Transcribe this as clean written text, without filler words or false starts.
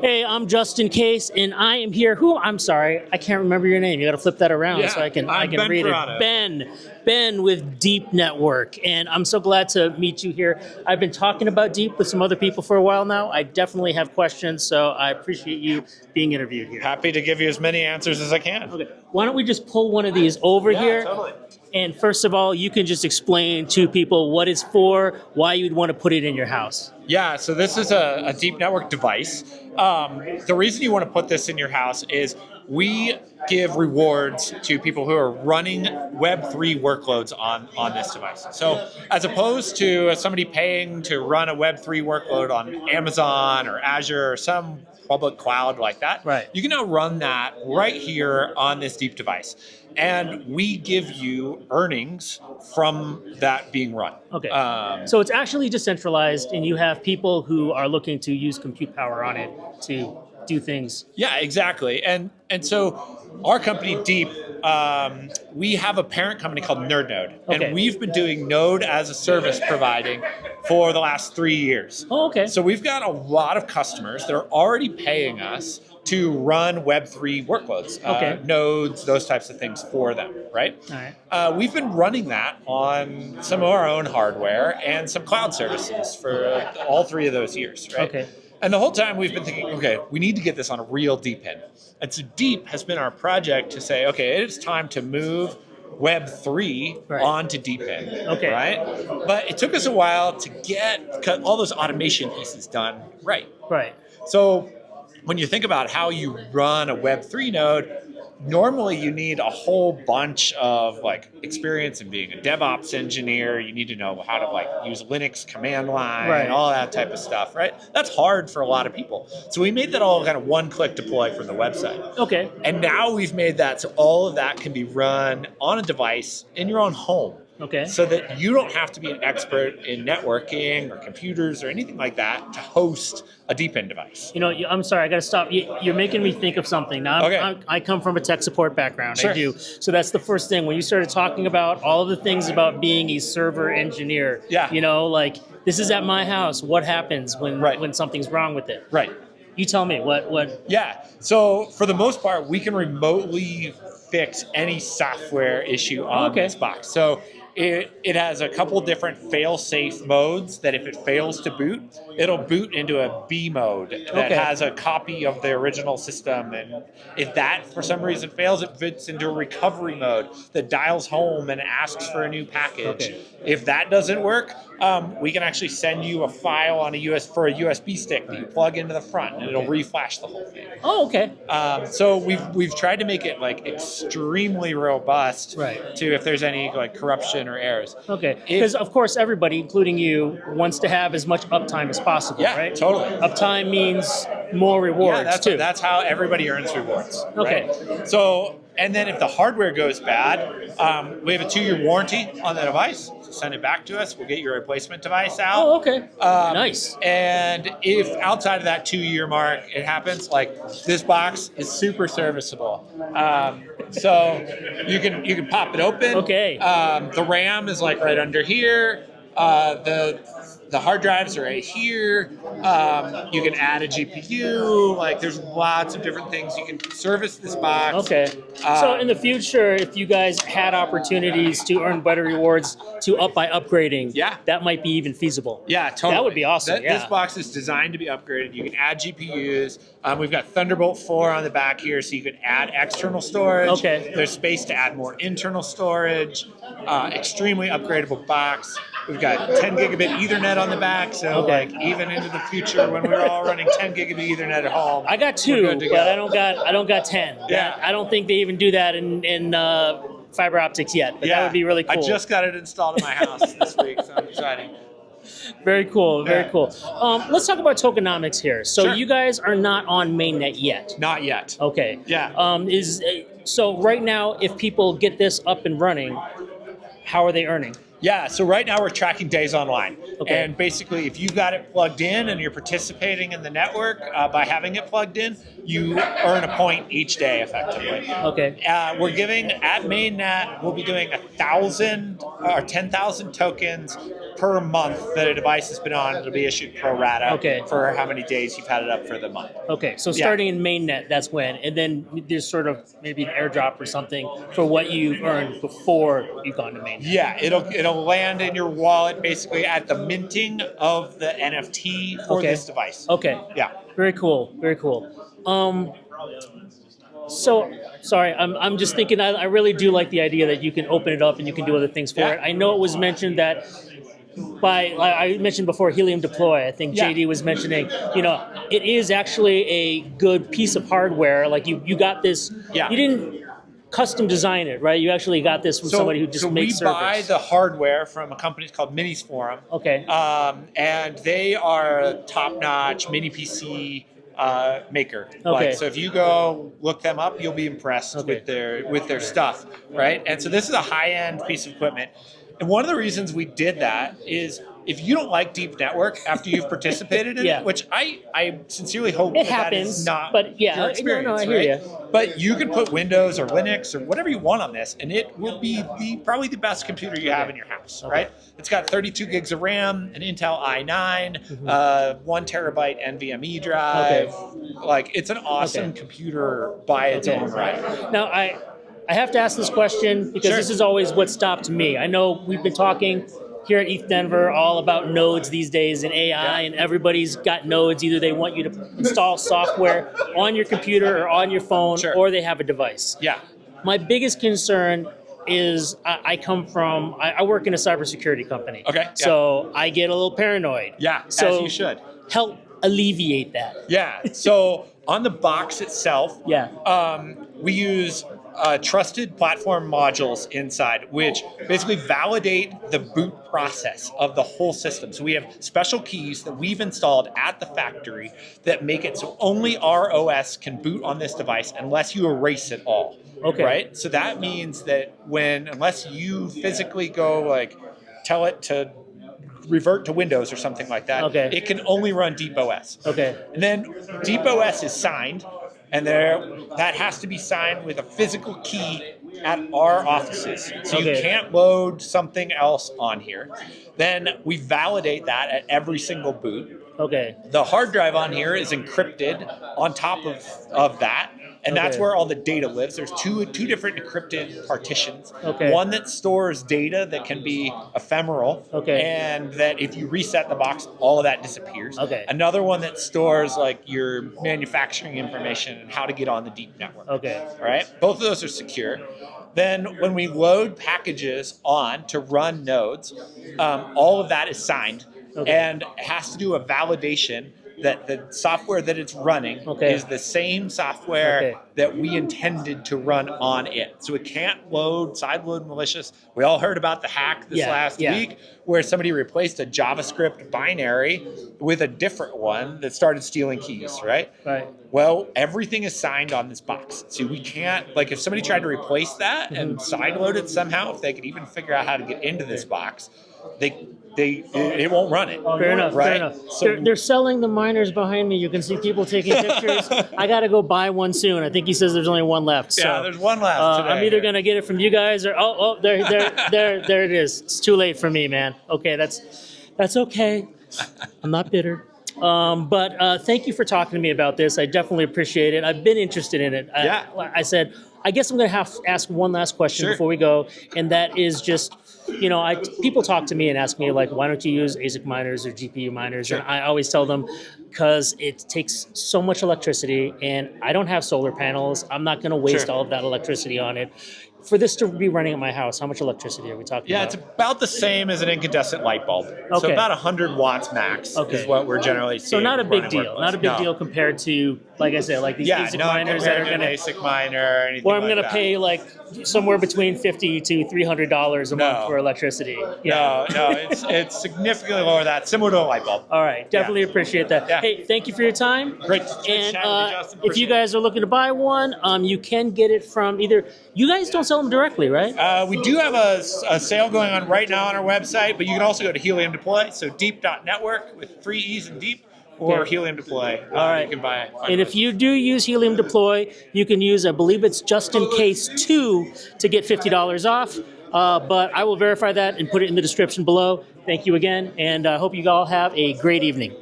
Hey, I'm Justin Case, and I am here. I'm sorry, I can't remember your name. You got to flip that around so I can Ben read Ferraro. it. Ben with DeEEP Network, and I'm so glad to meet you here. I've been talking about DeEEP with some other people for a while now. I definitely have questions, so I appreciate you being interviewed here. Happy to give you as many answers as I can. Okay, why don't we just pull one of these over here? Totally. And first of all, you can just explain to people what it's for, why you'd want to put it in your house. Yeah, so this is a DeEEP Network device. The reason you want to put this in your house is we give rewards to people who are running Web3 workloads on this device. So as opposed to somebody paying to run a Web3 workload on Amazon or Azure or some public cloud like that, Right. you can now run that right here on this DeEEP device. And we give you earnings from that being run. Okay. So it's actually decentralized, and you have people who are looking to use compute power on it to do things. Yeah, exactly. And so our company, DeEEP, we have a parent company called NerdNode. Okay. And we've been doing Node as a service providing for the last 3 years. Oh, okay. So we've got a lot of customers that are already paying us to run Web3 workloads, Okay. nodes, those types of things for them, right? All right. We've been running that on some of our own hardware and some cloud services for all 3 of those years, right? Okay. And the whole time we've been thinking, okay, we need to get this on a real DeEEP. And so DeEEP has been our project to say, okay, it's time to move Web3 Right. onto DeEEP, Okay. right? But it took us a while to get all those automation pieces done right. Right. So when you think about how you run a Web3 node, normally you need a whole bunch of like experience in being a DevOps engineer. You need to know how to like use Linux command line, Right. all that type of stuff, right? That's hard for a lot of people. So we made that all kind of one-click deploy from the website. Okay. And now we've made that so all of that can be run on a device in your own home. Okay. So that you don't have to be an expert in networking or computers or anything like that to host a DeEEP device. You know, I'm sorry, I got to stop. You're making me think of something. Now, Okay. I come from a tech support background. Sure. I do. So that's the first thing. When you started talking about all of the things about being a server engineer, Yeah. you know, like this is at my house. What happens when Right. when something's wrong with it? Right. You tell me. What? Yeah. So for the most part, we can remotely fix any software issue on Okay. this box. So it has a couple different fail-safe modes that if it fails to boot, it'll boot into a B mode that Okay. has a copy of the original system. And if that for some reason fails, it fits into a recovery mode that dials home and asks for a new package. Okay. If that doesn't work, we can actually send you a file on a USB stick that you plug into the front, and it'll reflash the whole thing. Oh, okay. So we've tried to make it like extremely robust Right. to if there's any like corruption or errors. Okay. If- Because of course everybody, including you, wants to have as much uptime as possible, Yeah, right? totally. Uptime means more rewards Yeah, too. that's how everybody earns rewards. Okay. Right? So, and then if the hardware goes bad, we have a 2-year warranty on the device. So send it back to us. We'll get your replacement device out. Oh, okay. Nice. And if outside of that 2-year mark it happens, like this box is super serviceable. So you can pop it open. Okay. The RAM is like right under here. The hard drives are right here. You can add a GPU. Like there's lots of different things. You can service this box. Okay. So in the future, if you guys had opportunities to earn better rewards to up by upgrading, Yeah. that might be even feasible. Yeah, totally. That would be awesome. This box is designed to be upgraded. You can add GPUs. We've got Thunderbolt 4 on the back here, so you can add external storage. Okay. There's space to add more internal storage. Extremely upgradable box. We've got 10 gigabit Ethernet on the back, so Okay. like even into the future when we're all running 10 gigabit Ethernet at home. I got we're 2, good to but go. I don't got 10. Yeah. I don't think they even do that in fiber optics yet. But that would be really cool. I just got it installed in my house this week, so I'm excited. Very cool. Very Yeah. cool. Let's talk about tokenomics here. So Sure. you guys are not on mainnet yet. Not yet. Okay. Yeah. So right now, if people get this up and running, how are they earning? Yeah, so right now we're tracking days online. Okay. And basically, if you got it plugged in and you're participating in the network by having it plugged in, you earn a point each day effectively. Okay. We're giving, at mainnet, we'll be doing 1,000 or 10,000 tokens per month that a device has been on, it'll be issued pro rata for how many days you've had it up for the month. Okay, so starting in mainnet, that's when, and then there's sort of maybe an airdrop or something for what you earned before you've gone to mainnet. Yeah, it'll land in your wallet basically at the minting of the NFT for this device. Okay. Yeah. Very cool. Very cool. So sorry, I'm just thinking. I really do like the idea that you can open it up and you can do other things for it. I know it was mentioned that like I mentioned before, Helium Deploy. I think JD was mentioning. It is actually a good piece of hardware. Like you got this. Yeah. You didn't custom design it, right? You actually got this from somebody who just makes servers. We buy the hardware from a company called Minis Forum. Okay. And they are a top-notch mini PC maker. Okay. So if you go look them up, you'll be impressed with their stuff, right? And so this is a high-end piece of equipment. And one of the reasons we did that is if you don't like Deep Network after you've participated in it, which I sincerely hope that is not your experience, I hear you. But you can put Windows or Linux or whatever you want on this, and it will be probably the best computer you have in your house, right? It's got 32 gigs of RAM, an Intel i9, 1 terabyte NVMe drive. Like, it's an awesome computer by its own right. Now, I have to ask this question because this is always what stopped me. I know we've been talking here at ETH Denver all about nodes these days and AI, and everybody's got nodes. Either they want you to install software on your computer or on your phone, or they have a device. Yeah. My biggest concern is I work in a cybersecurity company. Okay. So I get a little paranoid. Yeah, so as you should. Help alleviate that. Yeah. So on the box itself, we use trusted platform modules inside, which basically validate the boot process of the whole system. So we have special keys that we've installed at the factory that make it so only our OS can boot on this device unless you erase it all. Okay. Right? So that means that unless you physically go tell it to revert to Windows or something like that, it can only run DeepOS. Okay. And then DeepOS is signed, and that has to be signed with a physical key at our offices. So you can't load something else on here. Then we validate that at every single boot. Okay. The hard drive on here is encrypted on top of that. And that's where all the data lives. There's two different encrypted partitions. Okay. One that stores data that can be ephemeral. Okay. And that if you reset the box, all of that disappears. Okay. Another one that stores your manufacturing information and how to get on the Deep network. Okay. All right. Both of those are secure. Then when we load packages on to run nodes, all of that is signed and has to do a validation that the software that it's running is the same software that we intended to run on it. So it can't sideload malicious. We all heard about the hack this last week where somebody replaced a JavaScript binary with a different one that started stealing keys, right? Right. Well, everything is signed on this box. So we can't, if somebody tried to replace that and sideload it somehow, if they could even figure out how to get into this box, it won't run it. Fair enough. Right? Fair enough. So, they're selling the miners behind me. You can see people taking pictures. I got to go buy one soon. I think he says there's only one left. So, yeah, there's one left today. I'm either going to get it from you guys or there it is. It's too late for me, man. Okay, that's okay. I'm not bitter. But thank you for talking to me about this. I definitely appreciate it. I've been interested in it. I said, I guess I'm going to have to ask one last question before we go, and that is just, people talk to me and ask me, why don't you use ASIC miners or GPU miners? And I always tell them, because it takes so much electricity, and I don't have solar panels. I'm not going to waste all of that electricity on it. For this to be running at my house, how much electricity are we talking about? Yeah, it's about the same as an incandescent light bulb. So about 100 watts max is what we're generally seeing. So not a big deal. Not a big deal compared to, like I said, these ASIC miners that are going to ASIC miner or anything. Or I'm going to pay somewhere between $50 to $300 a month for electricity. No, it's significantly lower than that, similar to a light bulb. All right, definitely appreciate that. Yeah. Hey, thank you for your time. Great. And if you guys are looking to buy one, you can get it from either. You guys don't sell them directly, right? We do have a sale going on right now on our website, but you can also go to Helium Deploy, so deep.network with 3 E's in deep, or Helium Deploy. All right. You can buy it. And if you do use Helium Deploy, you can use, I believe it's just in case 2 to get $50 off. but I will verify that and put it in the description below. Thank you again, and I hope you all have a great evening.